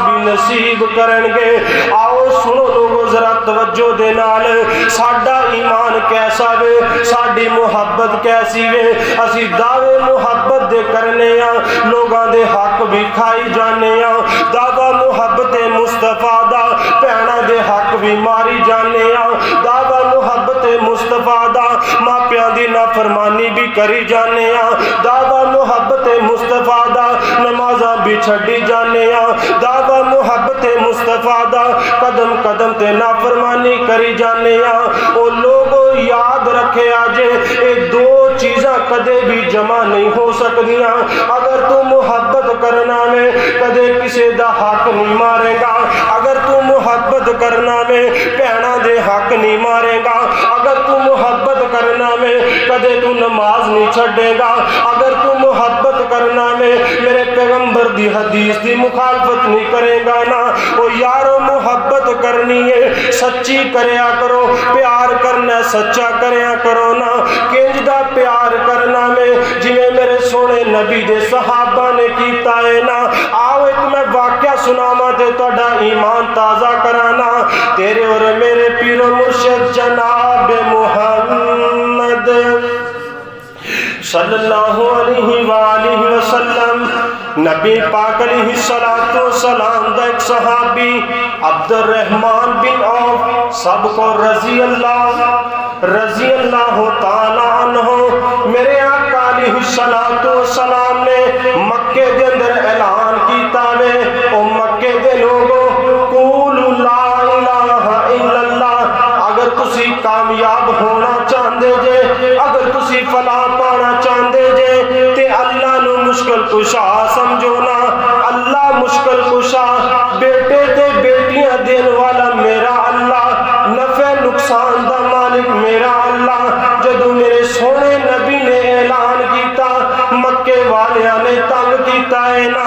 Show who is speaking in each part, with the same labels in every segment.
Speaker 1: بھی نصیب کرنگے۔ آؤ سنو لوگو ذرا توجہ دے نال، ساڈا ایمان کیسا وے، ساڈی محبت کیسی وے۔ اسی دعوے محبت دے کرنے ہاں، لوگاں دے حق بھی کھائی جانے ہاں، دعوی محبت مصطفیٰ دا بھیناں دے حق بھی ماری جانے ہاں، دعوی محبت مصطفیٰ دا ماپیاں دی نافرمانی بھی کری جانے ہاں، دعوی محبت مصطفیٰ دا نمازاں بھی چھڑی جانے ہاں، دعوی محبت مصطفیٰ دا قدم قدم تے نافرمانی کری جانے ہاں۔ او لوگو یاد رکھے آجے اے دو چیزاں کدے بھی جمع نہیں ہو سکدیاں۔ اگر تو محبت کرنا میں کدے کسے دا حق نہیں مارے گا، اگر تو محبت کرنا میں بھیناں دے حق نہیں مارے گا، اگر تو محبت کرنا میں کدے تو نماز نہیں چھڑے گا، اگر تو محبت کرنا میں میرے پیغمبر دی حدیث دی مخالفت نہیں کرے گا نا۔ او یارو محبت کرنی ہے سچی کریا کرو، پیار کرنا سچا کریا کرو نا۔ کنج دا پیار کرنا میں جنہیں میرے سونے نبی دے صحابہ نے کیتا ہے نا۔ آؤ ایک میں واقعہ سناما دے توڑا ایمان تازہ کرانا۔ تیرے اور میرے پیر و مرشد جناب محمد صلی اللہ علیہ وآلہ وسلم، نبی پاک علیہ السلام دا ایک صحابی عبد الرحمن بن عوف، سب کو رضی اللہ تعالیٰ عنہ، میرے آقا علیہ السلام نے مکے دے اندر اعلان کیتا وے، او مکے دے لوگوں قولوا لا الہ الا اللہ۔ اگر تسی کامیاب ہونا چاہندے جے، اگر تسی فلاح پانا چاہندے جے تے اللہ نو مشکل کشا سمجھو نا۔ اللہ مشکل کشا، بیٹے تے بیٹیاں دین والا میرا اللہ، نفع نقصان دا مالک میرا اللہ۔ جدو میرے سونے نبی نے اعلان کیتا، مکے والیاں نے تنگ کیتا ہے نا،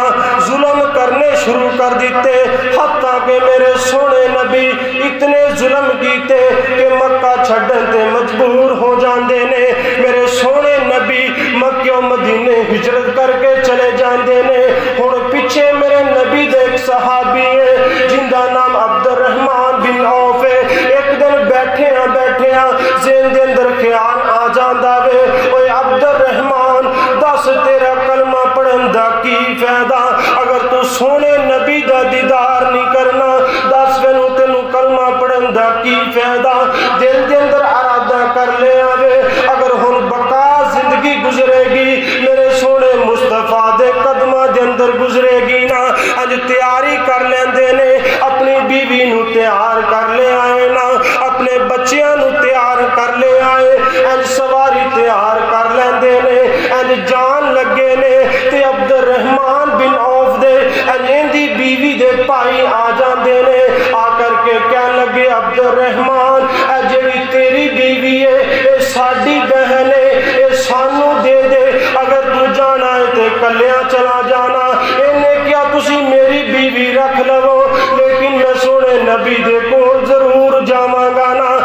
Speaker 1: ظلم کرنے شروع کر دیتے، حتیٰ کہ میرے سونے نبی اتنے ظلم کیتے کہ مکہ چھڑن تے مجبور ہو جاندے نے۔ میرے سونے نبی مکہ و مدینے ہجرت کر کے چلے جاندے نے۔ ہن پیچھے میرے نبی دے ایک صحابی ہے جن دا نام عبد الرحمن بن عوف ہے۔ ایک دن بیٹھیاں ذہن دے اندر خیال آ جاندا وے، اوے عبد الرحمن دس تیرا کلمہ پڑھن دا کی فائدہ، اگر تو سونے نبی دا دیدار نہیں کرنا، دس وینو تینوں کلمہ پڑھن دا کی فائدہ۔ دل دے اندر ارادہ کر لے آوے، اگر ہن بقا زندگی گزرے گی میرے سونے مصطفیٰ دے قدمہ دے اندر گزرے گی نا۔ اج تیاری کر لیندے نے، اپنی بیوی نو تیار کر لے آئے نا، اپنے بچیاں نو تیار کر لے آئے، اج سواری تیار کر لیندے نے، اج جان لگے نے تے عبد الرحمن بن عوف دے اجیندی بیوی دے پائی آ جاندے نے۔ آ کر کے کہنے لگے عبد الرحمن اے جڑی تیری بیوی ہے اے ساڈی بہن ہے، اے سانو دے دے، اگر تو جانا ہے تے کلیاں چلا جانا۔ انہیں کیا تسی میری بیوی رکھ لو، لیکن میں سونے نبی دے کول ضرور جاواں گا نا۔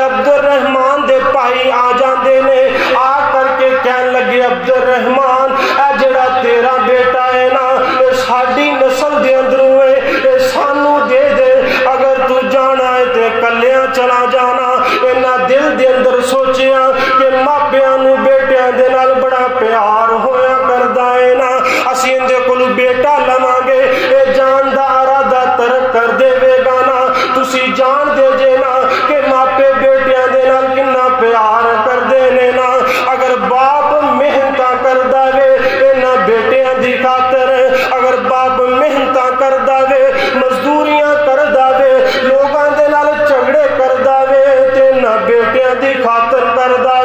Speaker 1: عبد الرحمن دے پائی آ جاندے نے، آ کر کے کہنے لگے عبد الرحمن اے جڑا تیرا بیٹا ہے نا، اے ساڈی نسل دے اندروں ہے، اے سانو دے دے، اگر تو جانا ہے تے کلیاں چلا جانا۔ انہاں دل دے اندر سوچیاں کہ ماپیاں نو بیٹیاں دے نال بڑا پیار ہویا کردا ہے نا، اسی اندے کولو بیٹا لواں گے، اے جان دا ارادہ ترک کر دے وے گا نا۔ تسی جان دے جے نا کہ ماپے بیٹیاں دے نال کنا پیار کر دے نے نا۔ اگر باپ محنتاں کردا وے انہاں بیٹیاں دی خاطر، اگر باپ محنتاں کردا وے مزدوریاں کردا وے لوگاں دے نال جھگڑے کردا وے تے انہاں بیٹیاں دی خاطر کردا